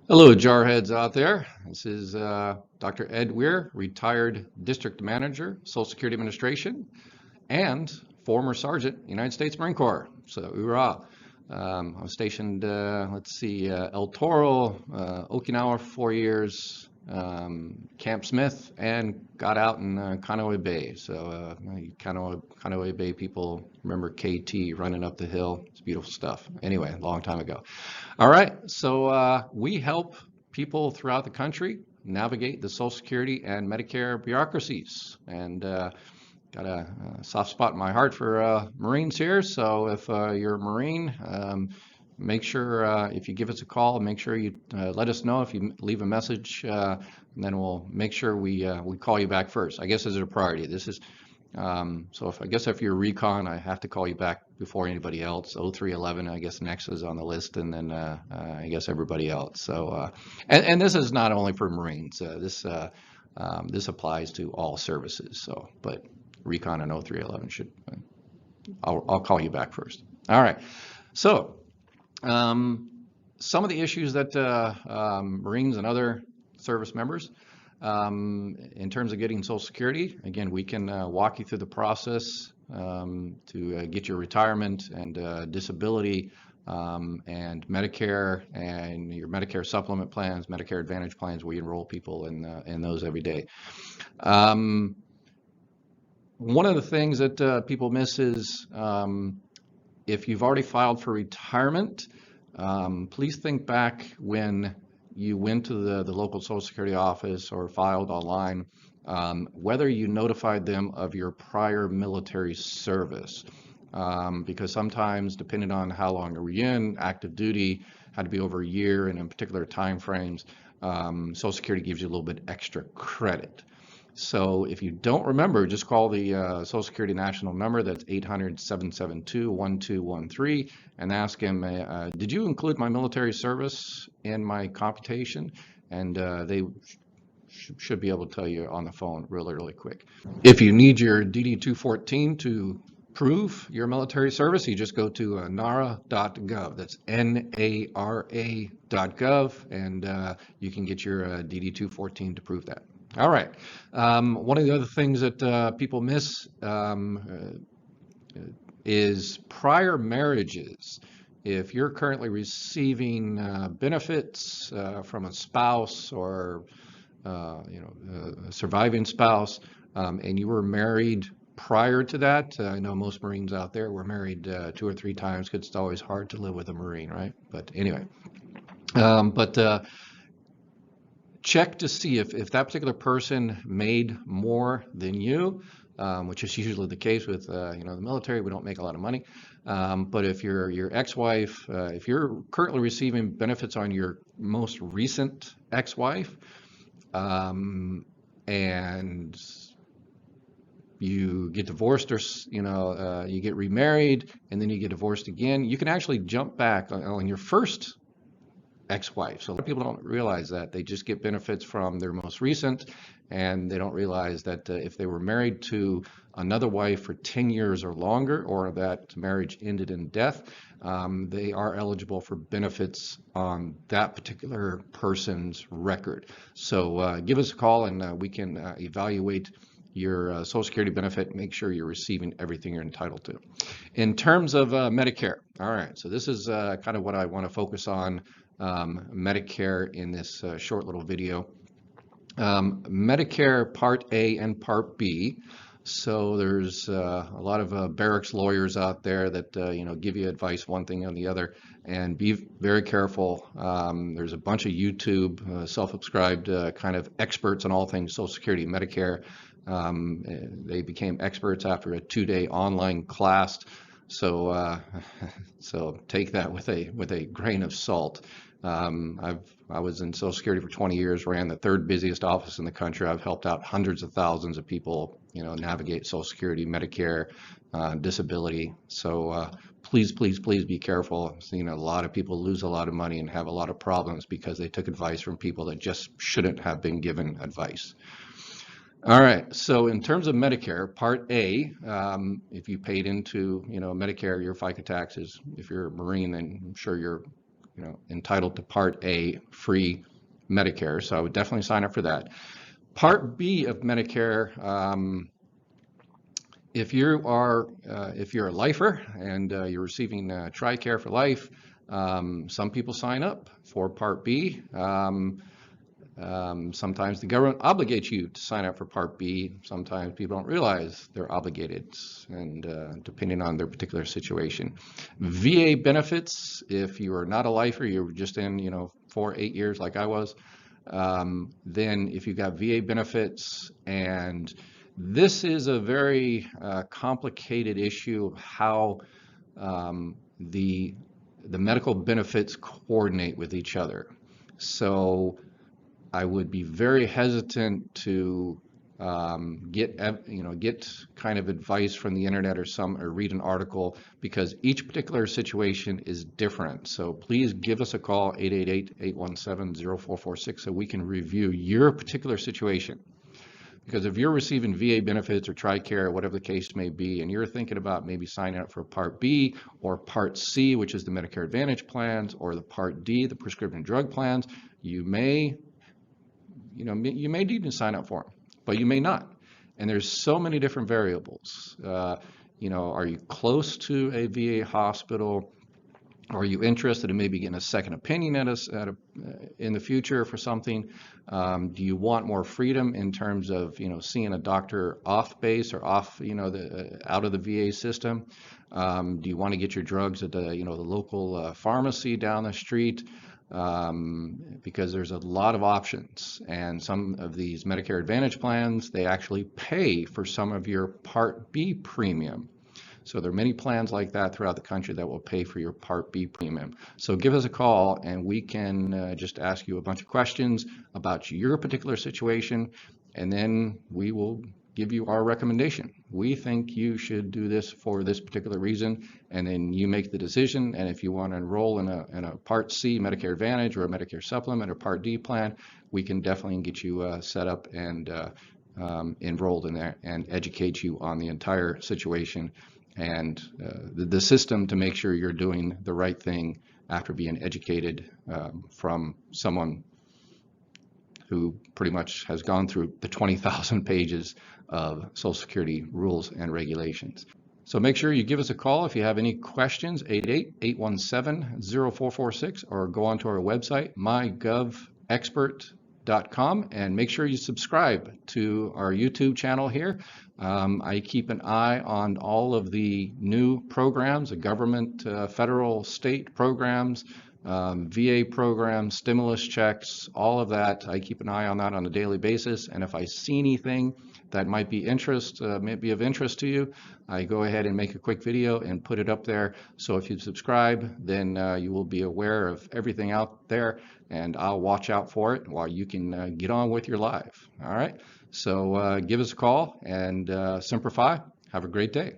Hello, jarheads out there. This is Dr. Ed Weir, retired district manager, Social Security Administration, and former sergeant, United States Marine Corps. So, hoorah. I was stationed, El Toro, Okinawa for 4 years, Camp Smith, and got out in Kaneohe Bay. So, Kaneohe Bay people remember KT running up the hill. It's beautiful stuff. Anyway, a long time ago. All right, so we help people throughout the country navigate the Social Security and Medicare bureaucracies. And got a soft spot in my heart for Marines here. So if you're a Marine, make sure if you give us a call, make sure you let us know if you leave a message, and then we'll make sure we call you back first. I guess this is a priority. This is so if you're recon, I have to call you back before anybody else. 0311, I guess next is on the list, and then I guess everybody else. So and this is not only for Marines. This applies to all services. So, but recon and 0311 should. I'll call you back first. All right. So some of the issues that Marines and other service members. In terms of getting Social Security, again, we can walk you through the process to get your retirement and disability and Medicare and your Medicare supplement plans, Medicare Advantage plans. We enroll people in those every day. One of the things that people miss is if you've already filed for retirement, please think back when you went to the local Social Security office or filed online, whether you notified them of your prior military service. Because sometimes, depending on how long you were in, active duty had to be over a year, and in particular time frames, Social Security gives you a little bit extra credit. So if you don't remember, just call the Social Security national number, that's 800-772-1213, and ask him, did you include my military service in my computation? And they should be able to tell you on the phone really quick. If you need your DD-214 to prove your military service, you just go to nara.gov. That's NARA.gov, and you can get your DD-214 to prove that. All right. One of the other things that people miss is prior marriages. If you're currently receiving benefits from a spouse or a surviving spouse, and you were married prior to that, I know most Marines out there were married 2 or 3 times because it's always hard to live with a Marine, right? But anyway, check to see if that particular person made more than you, which is usually the case with the military. We don't make a lot of money, but if your ex-wife, if you're currently receiving benefits on your most recent ex-wife, and you get divorced, or you get remarried and then you get divorced again, you can actually jump back on your first ex-wife. So a lot of people don't realize that. They just get benefits from their most recent, and they don't realize that if they were married to another wife for 10 years or longer, or that marriage ended in death, they are eligible for benefits on that particular person's record. So give us a call, and we can evaluate your Social Security benefit, make sure you're receiving everything you're entitled to. In terms of Medicare, all right, so this is kind of what I want to focus on, Medicare, in this short little video. Medicare Part A and Part B. So there's a lot of barracks lawyers out there that give you advice one thing on the other, and be very careful. There's a bunch of YouTube self-subscribed kind of experts on all things Social Security, Medicare. They became experts after a 2-day online class. So so take that with a grain of salt. I was in Social Security for 20 years, ran the 3rd busiest office in the country. I've helped out hundreds of thousands of people, navigate Social Security, Medicare, disability. So please be careful. I've seen a lot of people lose a lot of money and have a lot of problems because they took advice from people that just shouldn't have been given advice. All right, so in terms of Medicare, Part A, if you paid into Medicare, your FICA taxes, if you're a Marine, then I'm sure you're entitled to Part A free Medicare. So I would definitely sign up for that. Part B of Medicare, if you're a lifer and you're receiving TRICARE for life, some people sign up for Part B. Sometimes the government obligates you to sign up for Part B. Sometimes people don't realize they're obligated, and depending on their particular situation. VA benefits, if you are not a lifer, you're just in 4 or 8 years like I was, then if you've got VA benefits, and this is a very complicated issue of how the medical benefits coordinate with each other. So I would be very hesitant to get kind of advice from the internet or read an article, because each particular situation is different. So please give us a call, 888-817-0446, so we can review your particular situation. Because if you're receiving VA benefits or TRICARE, whatever the case may be, and you're thinking about maybe signing up for Part B or Part C, which is the Medicare Advantage plans, or the Part D, the prescription drug plans, you may need to sign up for them, but you may not. And there's so many different variables. Are you close to a VA hospital? Are you interested in maybe getting a second opinion in the future for something? Do you want more freedom in terms of seeing a doctor off base or off out of the VA system? Do you want to get your drugs at the the local pharmacy down the street? Because there's a lot of options, and some of these Medicare Advantage plans, they actually pay for some of your Part B premium. So there are many plans like that throughout the country that will pay for your Part B premium. So give us a call and we can just ask you a bunch of questions about your particular situation, and then we will give you our recommendation. We think you should do this for this particular reason, and then you make the decision. And if you want to enroll in a Part C Medicare Advantage or a Medicare Supplement or Part D plan, we can definitely get you set up and enrolled in there and educate you on the entire situation and the system to make sure you're doing the right thing after being educated from someone who pretty much has gone through the 20,000 pages of Social Security rules and regulations. So make sure you give us a call if you have any questions, 888-817-0446, or go onto our website, mygovexpert.com, and make sure you subscribe to our YouTube channel here. I keep an eye on all of the new programs, the government, federal, state programs, VA programs, stimulus checks, all of that. I keep an eye on that on a daily basis, and if I see anything that might be of interest to you, I go ahead and make a quick video and put it up there. So if you subscribe, then you will be aware of everything out there, and I'll watch out for it while you can get on with your life. All right, so give us a call, and Semper Fi. Have a great day.